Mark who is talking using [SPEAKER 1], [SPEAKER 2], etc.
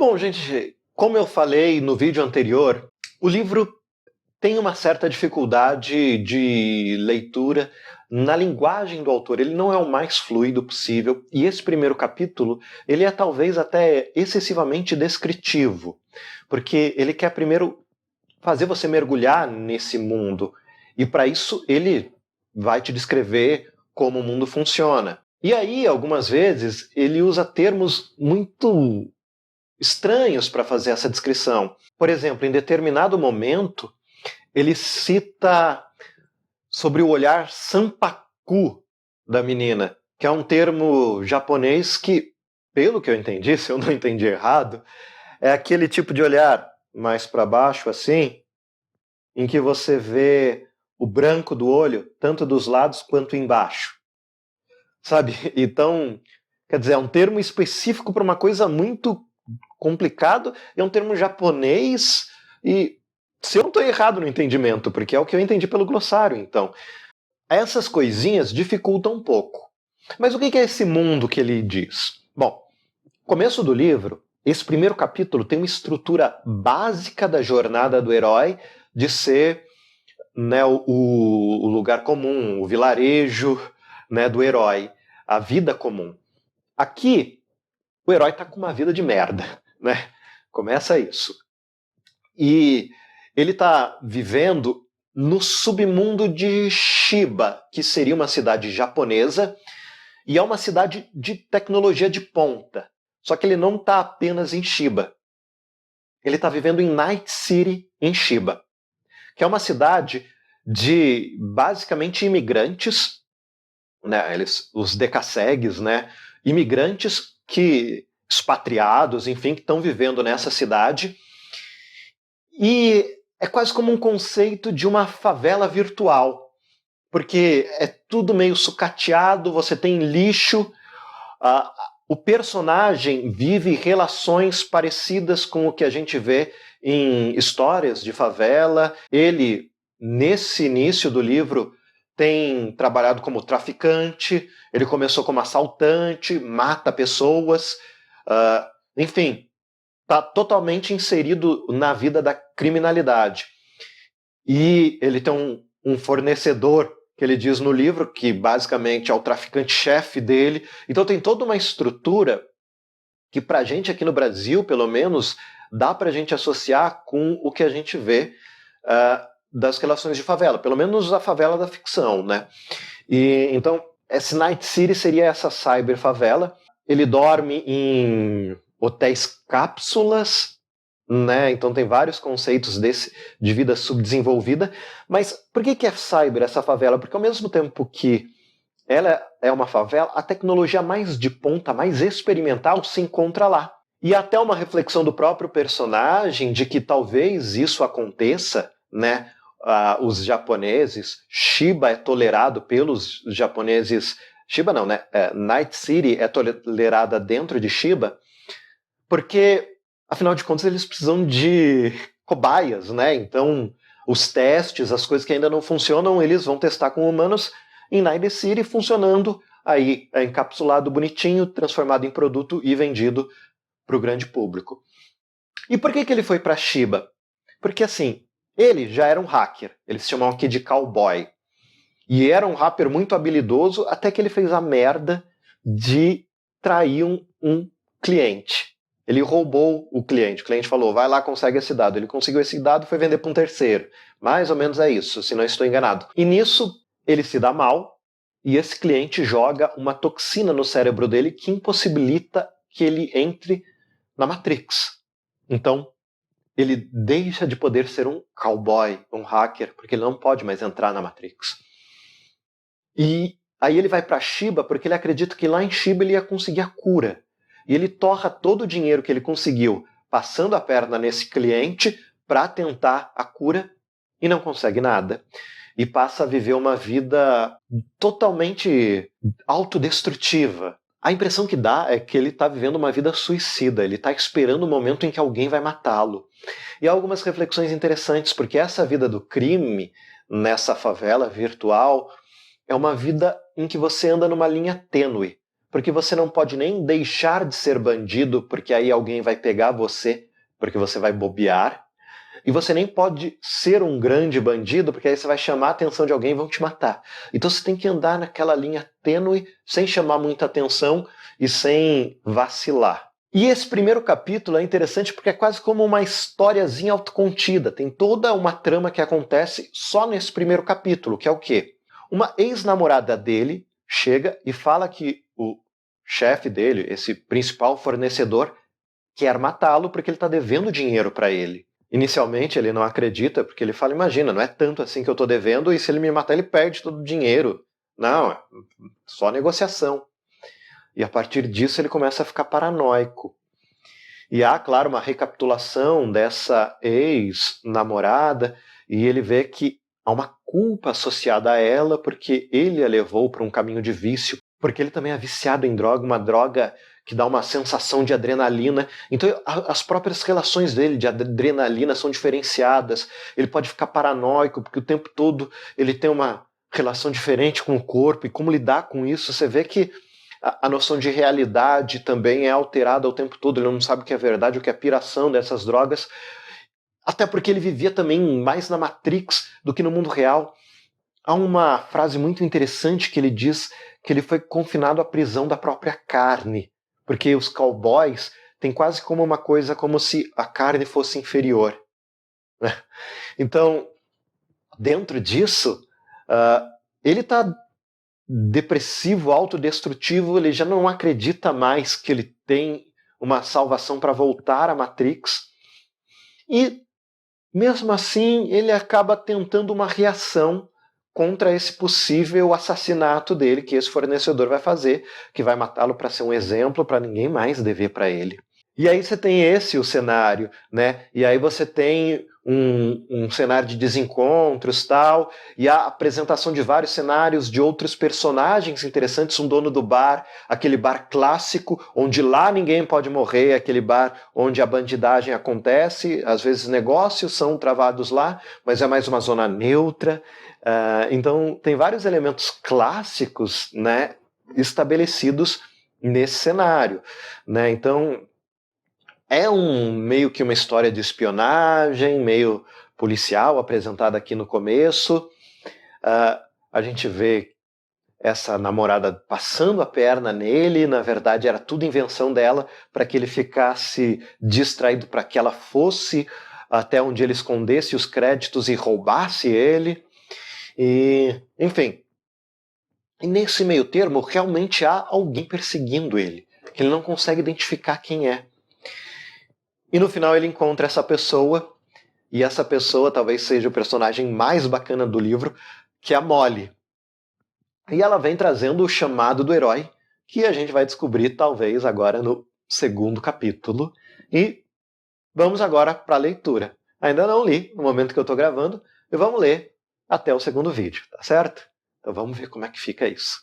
[SPEAKER 1] Bom, gente, como eu falei no vídeo anterior, o livro tem uma certa dificuldade de leitura na linguagem do autor. Ele não é o mais fluido possível, e esse primeiro capítulo, ele é talvez até excessivamente descritivo, porque ele quer primeiro fazer você mergulhar nesse mundo, e para isso ele vai te descrever como o mundo funciona. E aí, algumas vezes, ele usa termos muito estranhos para fazer essa descrição. Por exemplo, em determinado momento, ele cita sobre o olhar sanpaku da menina, que é um termo japonês que, pelo que eu entendi, se eu não entendi errado, é aquele tipo de olhar mais para baixo assim, em que você vê o branco do olho, tanto dos lados quanto embaixo. Sabe? Então, quer dizer, é um termo específico para uma coisa muito complicado, é um termo japonês e se eu não estou errado no entendimento, porque é o que eu entendi pelo glossário, então, essas coisinhas dificultam um pouco. Mas o que é esse mundo que ele diz? Bom, começo do livro, esse primeiro capítulo tem uma estrutura básica da jornada do herói de ser, né, o lugar comum, o vilarejo, né, do herói, a vida comum. Aqui, o herói está com uma vida de merda, né? Começa isso. E ele está vivendo no submundo de Shiba, que seria uma cidade japonesa, e é uma cidade de tecnologia de ponta. Só que ele não está apenas em Shiba. Ele está vivendo em Night City, em Shiba, que é uma cidade de basicamente imigrantes, né, os decassegues, né, imigrantes que expatriados, enfim, que estão vivendo nessa cidade. E é quase como um conceito de uma favela virtual, porque é tudo meio sucateado, você tem lixo, o personagem vive relações parecidas com o que a gente vê em histórias de favela. Ele, nesse início do livro, tem trabalhado como traficante, ele começou como assaltante, mata pessoas, enfim, está totalmente inserido na vida da criminalidade. E ele tem um fornecedor, que ele diz no livro, que basicamente é o traficante-chefe dele. Então tem toda uma estrutura que para a gente aqui no Brasil, pelo menos, dá para a gente associar com o que a gente vê das relações de favela, pelo menos a favela da ficção, né? E então, esse Night City seria essa cyber favela. Ele dorme em hotéis cápsulas, né? Então tem vários conceitos de vida subdesenvolvida. Mas por que é cyber essa favela? Porque ao mesmo tempo que ela é uma favela, a tecnologia mais de ponta, mais experimental se encontra lá. E até uma reflexão do próprio personagem de que talvez isso aconteça, né? Os japoneses, Shiba é tolerado pelos japoneses, Shiba não, né? Night City é tolerada dentro de Shiba, porque, afinal de contas, eles precisam de cobaias, né? Então, os testes, as coisas que ainda não funcionam, eles vão testar com humanos em Night City, funcionando, aí é encapsulado bonitinho, transformado em produto e vendido para o grande público. E por que ele foi para Shiba? Porque, assim, ele já era um hacker, eles chamam aqui de cowboy. E era um hacker muito habilidoso, até que ele fez a merda de trair um cliente. Ele roubou o cliente falou, vai lá, consegue esse dado. Ele conseguiu esse dado e foi vender para um terceiro. Mais ou menos é isso, se não estou enganado. E nisso, ele se dá mal, e esse cliente joga uma toxina no cérebro dele que impossibilita que ele entre na Matrix. Então, ele deixa de poder ser um cowboy, um hacker, porque ele não pode mais entrar na Matrix. E aí ele vai para Shiba porque ele acredita que lá em Shiba ele ia conseguir a cura. E ele torra todo o dinheiro que ele conseguiu passando a perna nesse cliente para tentar a cura e não consegue nada. E passa a viver uma vida totalmente autodestrutiva. A impressão que dá é que ele está vivendo uma vida suicida, ele está esperando o momento em que alguém vai matá-lo. E há algumas reflexões interessantes, porque essa vida do crime nessa favela virtual é uma vida em que você anda numa linha tênue. porque você não pode nem deixar de ser bandido, porque aí alguém vai pegar você, porque você vai bobear. E você nem pode ser um grande bandido, porque aí você vai chamar a atenção de alguém e vão te matar. Então você tem que andar naquela linha tênue, sem chamar muita atenção e sem vacilar. E esse primeiro capítulo é interessante porque é quase como uma historiazinha autocontida. Tem toda uma trama que acontece só nesse primeiro capítulo, que é o quê? Uma ex-namorada dele chega e fala que o chefe dele, esse principal fornecedor, quer matá-lo porque ele está devendo dinheiro para ele. Inicialmente ele não acredita, porque ele fala, imagina, não é tanto assim que eu estou devendo, e se ele me matar ele perde todo o dinheiro. Não, é só negociação. E a partir disso ele começa a ficar paranoico. E há, claro, uma recapitulação dessa ex-namorada, e ele vê que há uma culpa associada a ela, porque ele a levou para um caminho de vício, porque ele também é viciado em droga, uma droga que dá uma sensação de adrenalina. Então as próprias relações dele de adrenalina são diferenciadas. Ele pode ficar paranoico, porque o tempo todo ele tem uma relação diferente com o corpo, e como lidar com isso. Você vê que a noção de realidade também é alterada o tempo todo. Ele não sabe o que é verdade, o que é piração dessas drogas, até porque ele vivia também mais na Matrix do que no mundo real. Há uma frase muito interessante que ele diz que ele foi confinado à prisão da própria carne, porque os cowboys têm quase como uma coisa como se a carne fosse inferior. Então, dentro disso, ele está depressivo, autodestrutivo, ele já não acredita mais que ele tem uma salvação para voltar à Matrix. E, mesmo assim, ele acaba tentando uma reação contra esse possível assassinato dele, que esse fornecedor vai fazer, que vai matá-lo para ser um exemplo, para ninguém mais dever para ele. E aí você tem o cenário, né? E aí você tem um cenário de desencontros, tal, e a apresentação de vários cenários de outros personagens interessantes, um dono do bar, aquele bar clássico, onde lá ninguém pode morrer, aquele bar onde a bandidagem acontece, às vezes negócios são travados lá, mas é mais uma zona neutra. Então tem vários elementos clássicos, né, estabelecidos nesse cenário, né? Então é meio que uma história de espionagem, meio policial, apresentada aqui no começo. A gente vê essa namorada passando a perna nele, na verdade era tudo invenção dela para que ele ficasse distraído, para que ela fosse até onde ele escondesse os créditos e roubasse ele. E, enfim, e nesse meio termo realmente há alguém perseguindo ele, que ele não consegue identificar quem é. E no final ele encontra essa pessoa, e essa pessoa talvez seja o personagem mais bacana do livro, que é a Molly. E ela vem trazendo o chamado do herói, que a gente vai descobrir talvez agora no segundo capítulo. E vamos agora para a leitura. Ainda não li no momento que eu estou gravando, e vamos ler até o segundo vídeo, tá certo? Então vamos ver como é que fica isso.